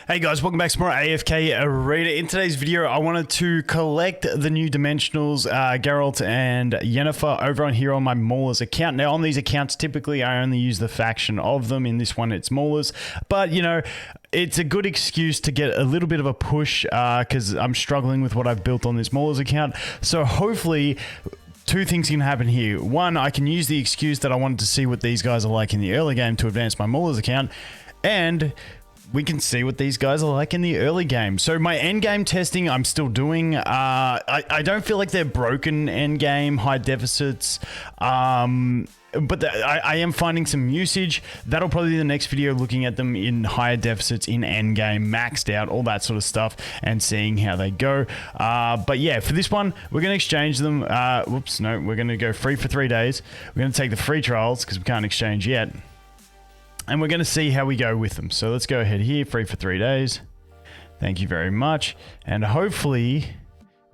Hey guys, welcome back to more AFK Arena. In today's video, I wanted to collect the new Dimensionals, Geralt and Yennefer over on here on my Maulers account. Now on these accounts, typically I only use the faction of them. In this one, it's Maulers. But, you know, it's a good excuse to get a little bit of a push because I'm struggling with what I've built on this Maulers account. So hopefully two things can happen here. One, I can use the excuse that I wanted to see what these guys are like in the early game to advance my Maulers account. And we can see what these guys are like in the early game. So my end game testing, I'm still doing. I don't feel like they're broken end game, high deficits. But I am finding some usage. That'll probably be the next video, looking at them in higher deficits, in end game, maxed out, all that sort of stuff, and seeing how they go. But yeah, for this one, we're going to exchange them. Whoops, no, we're going to go free for 3 days. We're going to take the free trials because we can't exchange yet. And we're going to see how we go with them. So let's go ahead here, free for 3 days. Thank you very much. And hopefully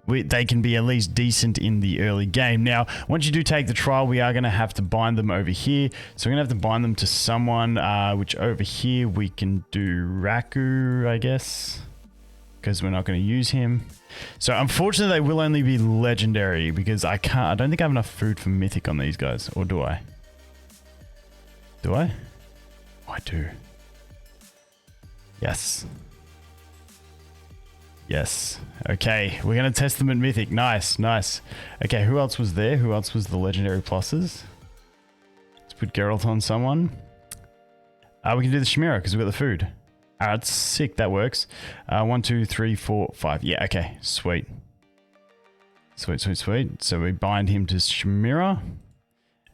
they can be at least decent in the early game. Now, once you do take the trial, we are going to have to bind them over here. So we're going to have to bind them to someone, which over here we can do Raku, I guess, because we're not going to use him. So unfortunately, they will only be legendary because I don't think I have enough food for mythic on these guys. Or do I? Do I? I do. Yes. Yes. Okay, we're going to test them at Mythic. Nice, nice. Okay, who else was there? Who else was the legendary pluses? Let's put Geralt on someone. We can do the Chimera because we've got the food. Alright, sick. That works. 1, 2, 3, 4, 5. Yeah, okay. Sweet. Sweet, sweet, sweet. So we bind him to Chimera.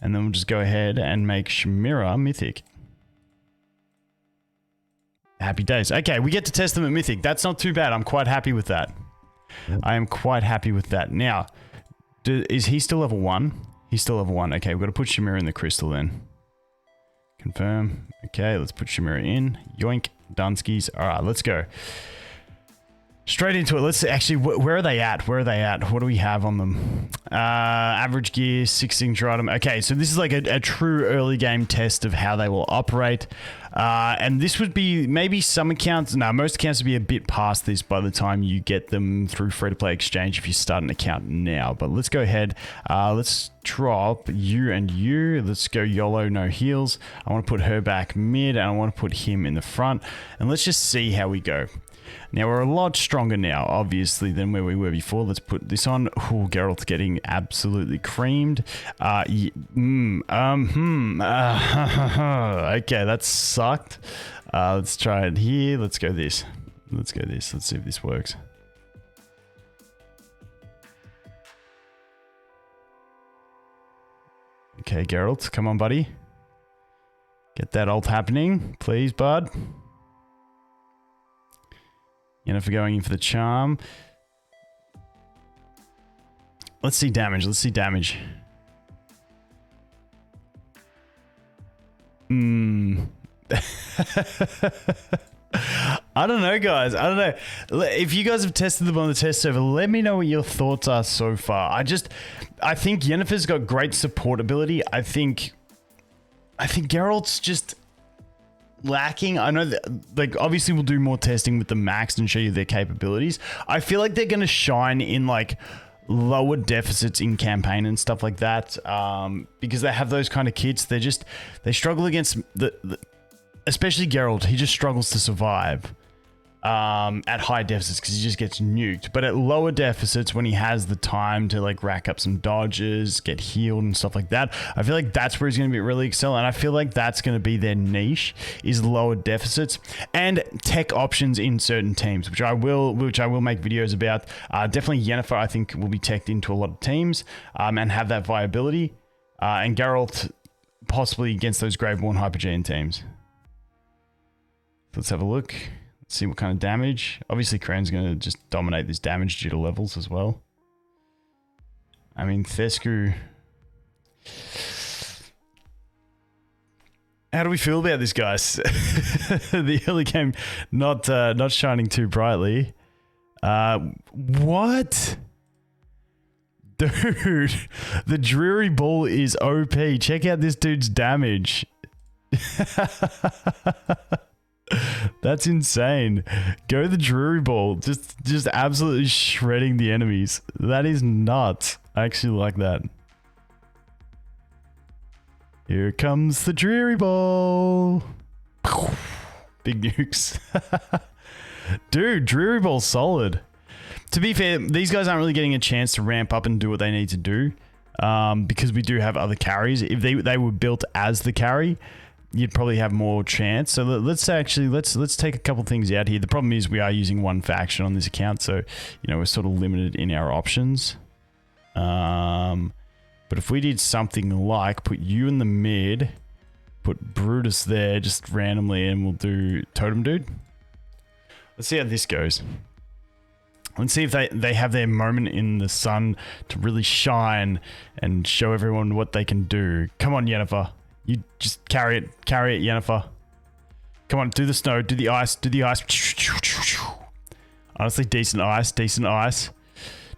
And then we'll just go ahead and make Chimera Mythic. Happy days. Okay, we get to test them at Mythic. That's not too bad. I'm quite happy with that. I am quite happy with that. Now, is he still level 1? He's still level 1. Okay, we've got to put Chimera in the crystal then. Confirm. Okay, let's put Chimera in. Yoink. Dunskies. Alright, let's go. Straight into it. Let's actually, where are they at? Where are they at? What do we have on them? Average gear, 6 signature item. Okay, so this is like a true early game test of how they will operate. And this would be maybe some accounts. No, most accounts would be a bit past this by the time you get them through free-to-play exchange if you start an account now. But let's go ahead. Let's drop you and you. Let's go YOLO, no heals. I want to put her back mid and I want to put him in the front. And let's just see how we go. Now, we're a lot stronger now, obviously, than where we were before. Let's put this on. Oh, Geralt's getting absolutely creamed. Okay, that sucked. Let's try it here. Let's go this. Let's go this. Let's see if this works. Okay, Geralt, come on, buddy. Get that ult happening, please, bud. Yennefer going in for the charm. Let's see damage. Let's see damage. I don't know, guys. I don't know. If you guys have tested them on the test server, let me know what your thoughts are so far. I think Yennefer's got great support ability. I think Geralt's just lacking. I know that, like, obviously we'll do more testing with the maxed and show you their capabilities. I feel like they're going to shine in like lower deficits in campaign and stuff like that, because they have those kind of kits. They struggle against especially Geralt. He just struggles to survive at high deficits because he just gets nuked. But at lower deficits, when he has the time to like rack up some dodges, get healed and stuff like that, I feel like that's where he's going to be really excel. And I feel like that's going to be their niche, is lower deficits and tech options in certain teams, which I will make videos about. Definitely Yennefer, I think, will be teched into a lot of teams and have that viability. And Geralt possibly against those Graveborn Hypergean teams. Let's have a look. See what kind of damage. Obviously, Crane's going to just dominate this damage due to levels as well. I mean, Thescu. How do we feel about this, guys? The early game not shining too brightly. What? Dude, the Dreary Ball is OP. Check out this dude's damage. That's insane. Go the Drury Ball. Just absolutely shredding the enemies. That is nuts. I actually like that. Here comes the Drury Ball. Big nukes. Dude, Drury Ball's solid. To be fair, these guys aren't really getting a chance to ramp up and do what they need to do. Because we do have other carries. If they were built as the carry, you'd probably have more chance. So let's take a couple things out here. The problem is we are using one faction on this account, so we're sort of limited in our options. But if we did something like put you in the mid, put Brutus there just randomly, and we'll do Totem Dude. Let's see how this goes. Let's see if they have their moment in the sun to really shine and show everyone what they can do. Come on, Yennefer. You just carry it, Yennefer. Come on, do the snow, do the ice, do the ice. Honestly, decent ice.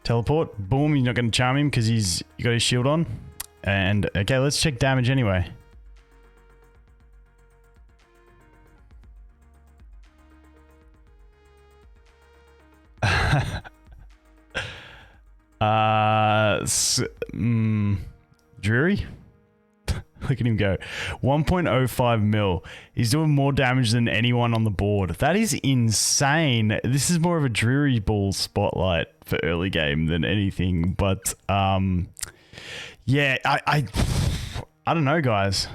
Teleport, boom, you're not going to charm him because you got his shield on. And, okay, let's check damage anyway. Drury? Look at him go. 1.05 mil. He's doing more damage than anyone on the board. That is insane. This is more of a Drury Ball spotlight for early game than anything. But, yeah, I don't know, guys.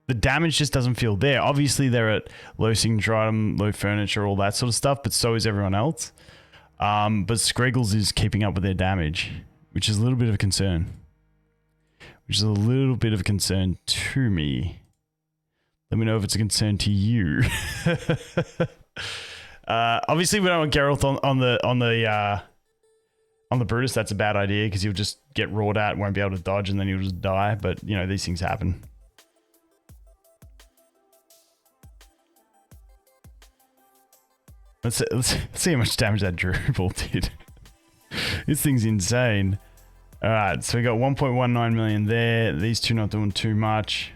The damage just doesn't feel there. Obviously, they're at low Signature, low furniture, all that sort of stuff, but so is everyone else. But Skreggles is keeping up with their damage, which is a little bit of a concern. Which is a little bit of a concern to me. Let me know if it's a concern to you. Obviously, we don't want Geralt on the Brutus. That's a bad idea because he'll just get roared at, won't be able to dodge, and then he'll just die. But these things happen. Let's see how much damage that Drury Ball did. This thing's insane. Alright, so we got 1.19 million there. These two not doing too much.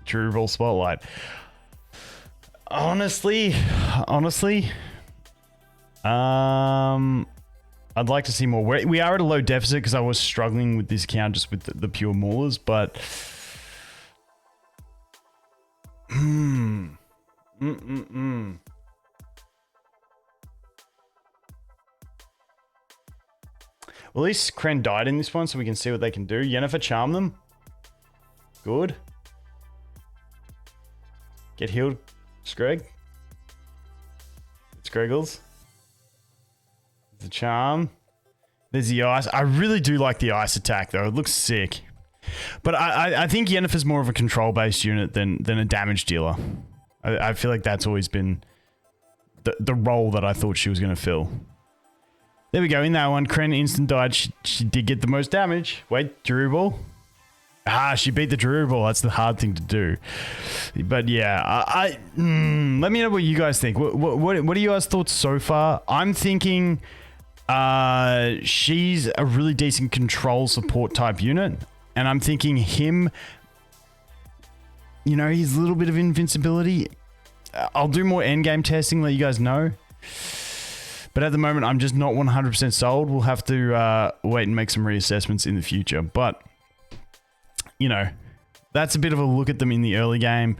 Drury Ball spotlight. Honestly, I'd like to see more. We are at a low deficit because I was struggling with this account just with the pure maulers, but Well, at least Kren died in this one, so we can see what they can do. Yennefer charm them. Good. Get healed, Skreg. Skreggles. The charm. There's the ice. I really do like the ice attack, though. It looks sick. But I think Yennefer's more of a control-based unit than a damage dealer. I feel like that's always been the role that I thought she was going to fill. There we go. In that one, Kren instant died. She did get the most damage. Wait, Drury Ball? She beat the Drury Ball. That's the hard thing to do. But yeah, let me know what you guys think. What are you guys' thoughts so far? I'm thinking she's a really decent control support type unit. And I'm thinking him, he's a little bit of invincibility. I'll do more endgame testing, let you guys know. But at the moment, I'm just not 100% sold. We'll have to wait and make some reassessments in the future. But, that's a bit of a look at them in the early game.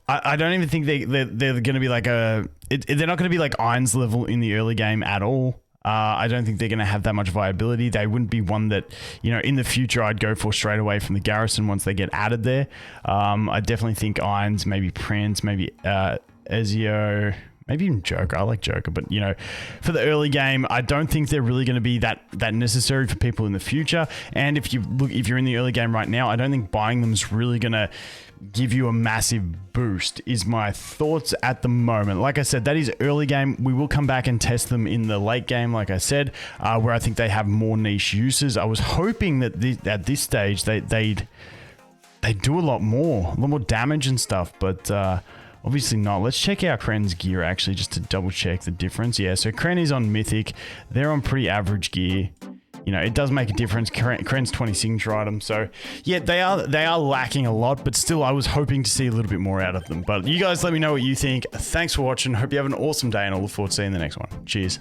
I don't even think they're going to be like they're not going to be like Irons level in the early game at all. I don't think they're going to have that much viability. They wouldn't be one that, in the future I'd go for straight away from the garrison once they get added there. I definitely think Irons, maybe Prince, maybe Ezio, maybe even Joker. I like Joker, but for the early game, I don't think they're really going to be that necessary for people in the future. And if you're in the early game right now, I don't think buying them is really going to give you a massive boost, is my thoughts at the moment. Like I said, that is early game. We will come back and test them in the late game, like I said, where I think they have more niche uses. I was hoping that at this stage they'd do a lot more damage and stuff, but obviously not. Let's check out Kren's gear actually, just to double check the difference. Yeah, so Kren is on Mythic. They're on pretty average gear. you know, it does make a difference. Kren's 20 signature item. So yeah, they are lacking a lot, but still I was hoping to see a little bit more out of them. But you guys let me know what you think. Thanks for watching. Hope you have an awesome day, and I'll look forward to seeing you in the next one. Cheers.